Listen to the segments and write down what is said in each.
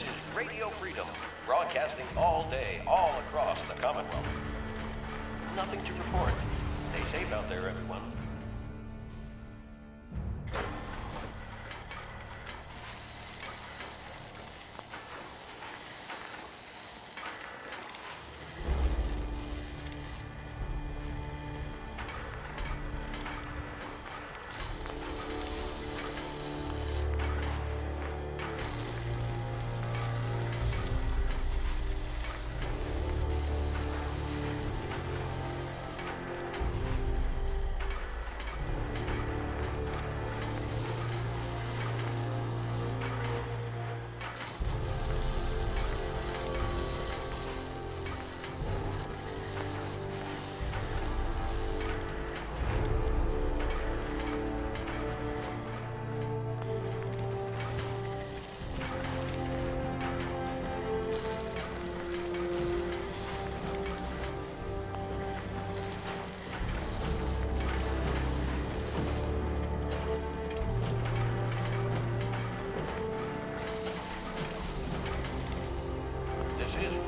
is Radio Freedom, broadcasting all day, all across the Commonwealth. Nothing to report. Stay safe out there, everyone.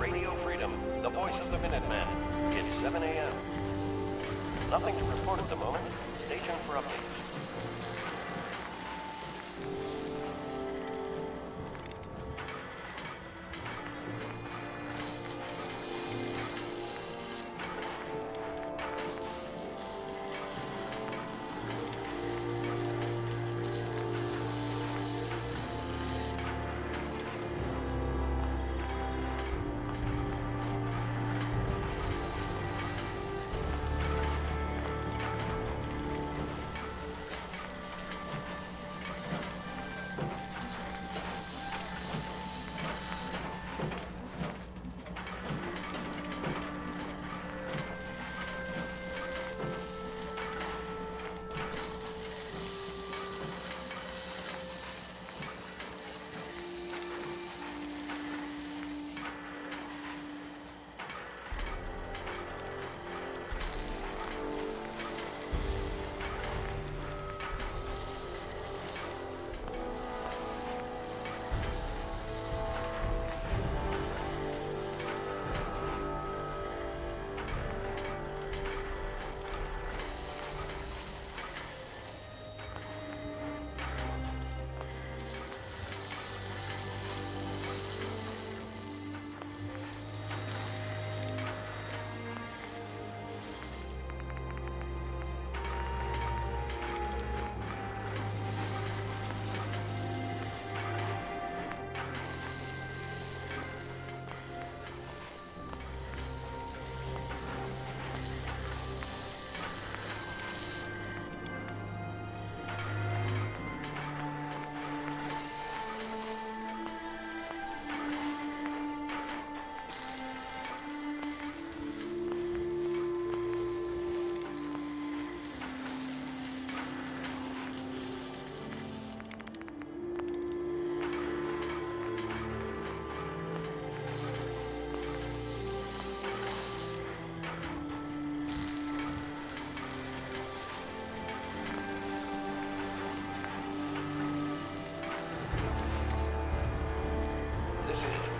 Radio Freedom, the voice of the Minuteman. It's 7 a.m. Nothing to report at the moment. Stay tuned for updates.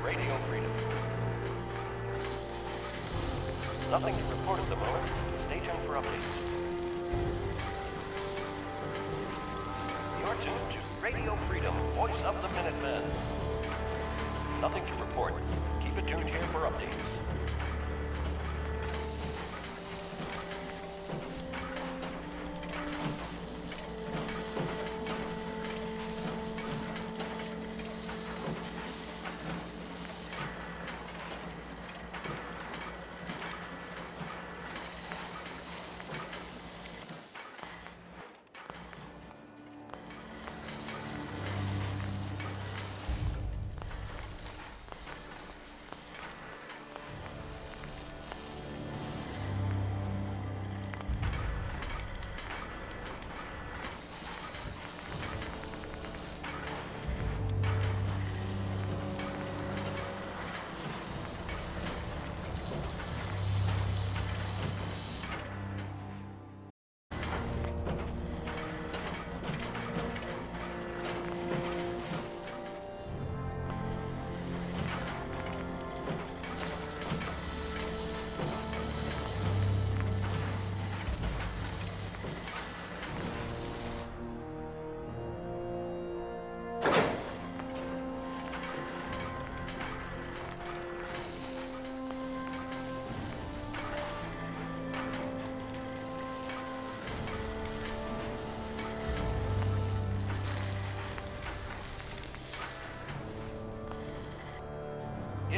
Radio Freedom. Nothing to report at the moment. Stay tuned for updates. You're tuned to Radio Freedom, voice of the Minuteman. Nothing to report. Keep it tuned here for updates.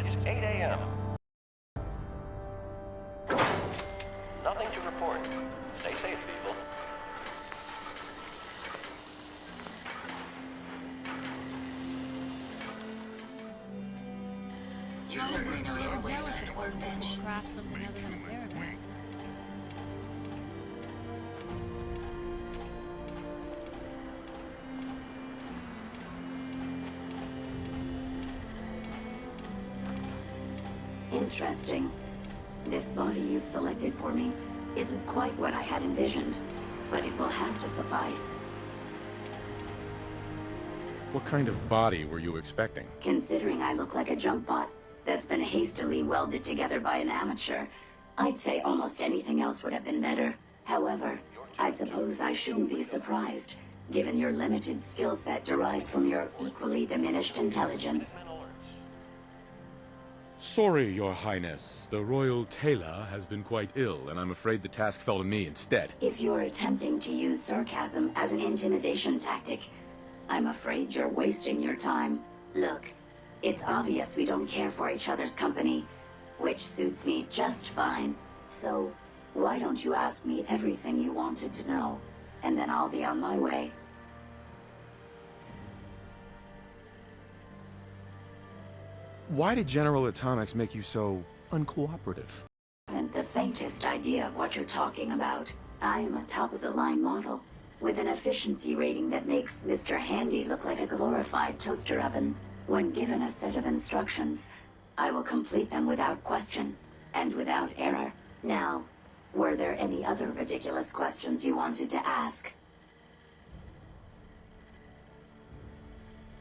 It's 8 a.m. Nothing to report. Stay safe, people. You're certainly no jealous if workbench. Craft something other than a paragraph. Interesting. This body you've selected for me isn't quite what I had envisioned, but it will have to suffice. What kind of body were you expecting? Considering I look like a junk bot that's been hastily welded together by an amateur, I'd say almost anything else would have been better. However, I suppose I shouldn't be surprised, given your limited skill set derived from your equally diminished intelligence. Sorry, Your Highness. The Royal Tailor has been quite ill, and I'm afraid the task fell to me instead. If you're attempting to use sarcasm as an intimidation tactic, I'm afraid you're wasting your time. Look, it's obvious we don't care for each other's company, which suits me just fine. So, why don't you ask me everything you wanted to know, and then I'll be on my way. Why did General Atomics make you so uncooperative? I haven't the faintest idea of what you're talking about. I am a top-of-the-line model, with an efficiency rating that makes Mr. Handy look like a glorified toaster oven. When given a set of instructions, I will complete them without question, and without error. Now, were there any other ridiculous questions you wanted to ask?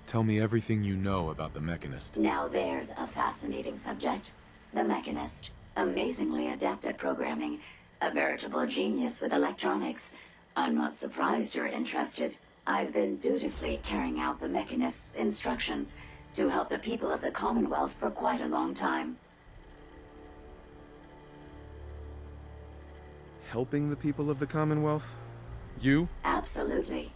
Tell me everything you know about the Mechanist. Now there's a fascinating subject. The Mechanist. Amazingly adept at programming. A veritable genius with electronics. I'm not surprised you're interested. I've been dutifully carrying out the Mechanist's instructions to help the people of the Commonwealth for quite a long time. Helping the people of the Commonwealth? You? Absolutely.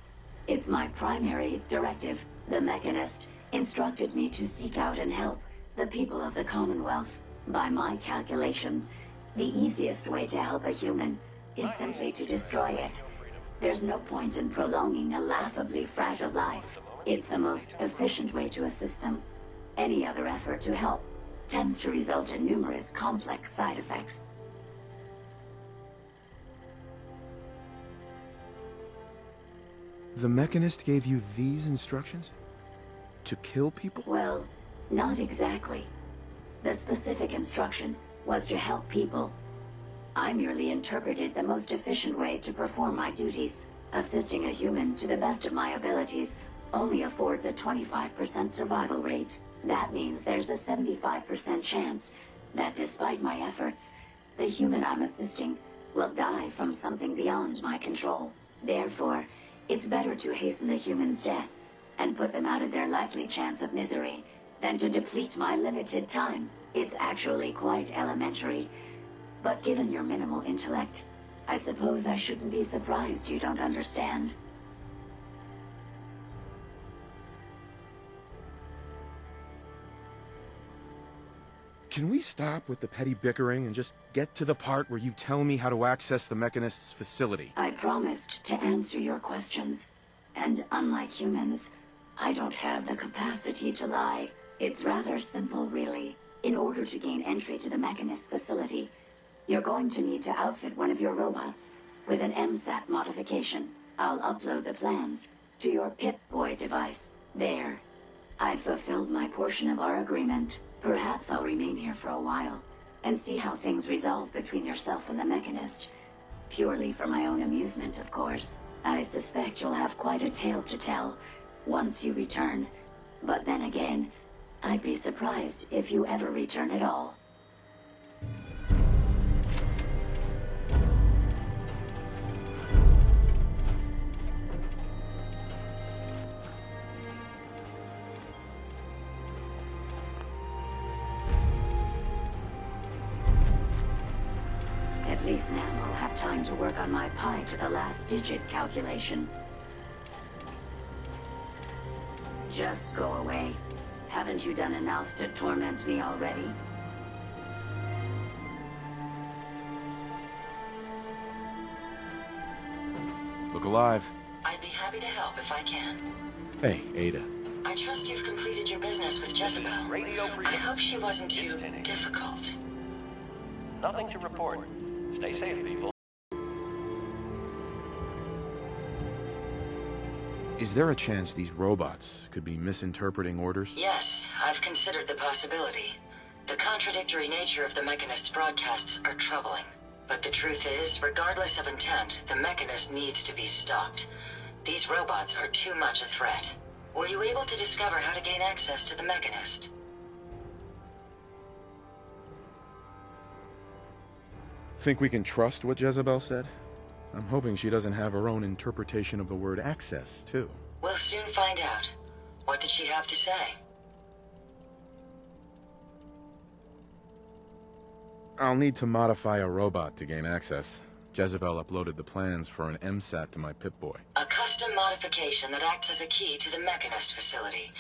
It's my primary directive. The Mechanist instructed me to seek out and help the people of the Commonwealth. By my calculations, the easiest way to help a human is simply to destroy it. There's no point in prolonging a laughably fragile life. It's the most efficient way to assist them. Any other effort to help tends to result in numerous complex side effects. The Mechanist gave you these instructions? To kill people? Well, not exactly. The specific instruction was to help people. I merely interpreted the most efficient way to perform my duties. Assisting a human to the best of my abilities only affords a 25% survival rate. That means there's a 75% chance that despite my efforts, the human I'm assisting will die from something beyond my control. Therefore, it's better to hasten the human's death and put them out of their likely chance of misery than to deplete my limited time. It's actually quite elementary, but given your minimal intellect, I suppose I shouldn't be surprised you don't understand. Can we stop with the petty bickering and just get to the part where you tell me how to access the Mechanist's facility? I promised to answer your questions, and unlike humans, I don't have the capacity to lie. It's rather simple, really. In order to gain entry to the Mechanist facility, you're going to need to outfit one of your robots with an MSAT modification. I'll upload the plans to your Pip-Boy device. There. I've fulfilled my portion of our agreement. Perhaps I'll remain here for a while and see how things resolve between yourself and the Mechanist. Purely for my own amusement, of course. I suspect you'll have quite a tale to tell once you return. But then again, I'd be surprised if you ever return at all. At least now I'll have time to work on my pi to the last digit calculation. Just go away. Haven't you done enough to torment me already? Look alive. I'd be happy to help if I can. Hey, Ada. I trust you've completed your business with Jezebel. Radio I Freedom. hope she wasn't too difficult. Nothing to report. Stay safe, people. Is there a chance these robots could be misinterpreting orders? Yes, I've considered the possibility. The contradictory nature of the Mechanist's broadcasts are troubling. But the truth is, regardless of intent, the Mechanist needs to be stopped. These robots are too much a threat. Were you able to discover how to gain access to the Mechanist? Think we can trust what Jezebel said? I'm hoping she doesn't have her own interpretation of the word access, too. We'll soon find out. What did she have to say? I'll need to modify a robot to gain access. Jezebel uploaded the plans for an MSAT to my Pip-Boy. A custom modification that acts as a key to the Mechanist facility.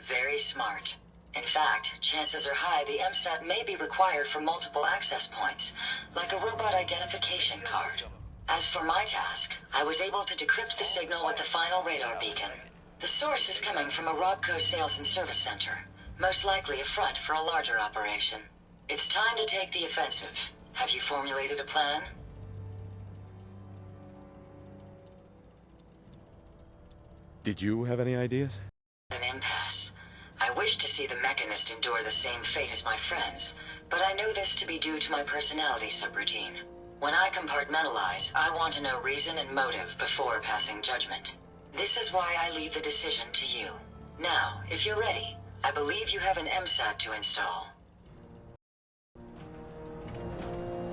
Very smart. In fact, chances are high the MSAT may be required for multiple access points, like a robot identification card. As for my task, I was able to decrypt the signal with the final radar beacon. The source is coming from a Robco sales and service center, most likely a front for a larger operation. It's time to take the offensive. Have you formulated a plan? Did you have any ideas? An impasse. I wish to see the Mechanist endure the same fate as my friends, but I know this to be due to my personality subroutine. When I compartmentalize, I want to know reason and motive before passing judgment. This is why I leave the decision to you. Now, if you're ready, I believe you have an MSAT to install.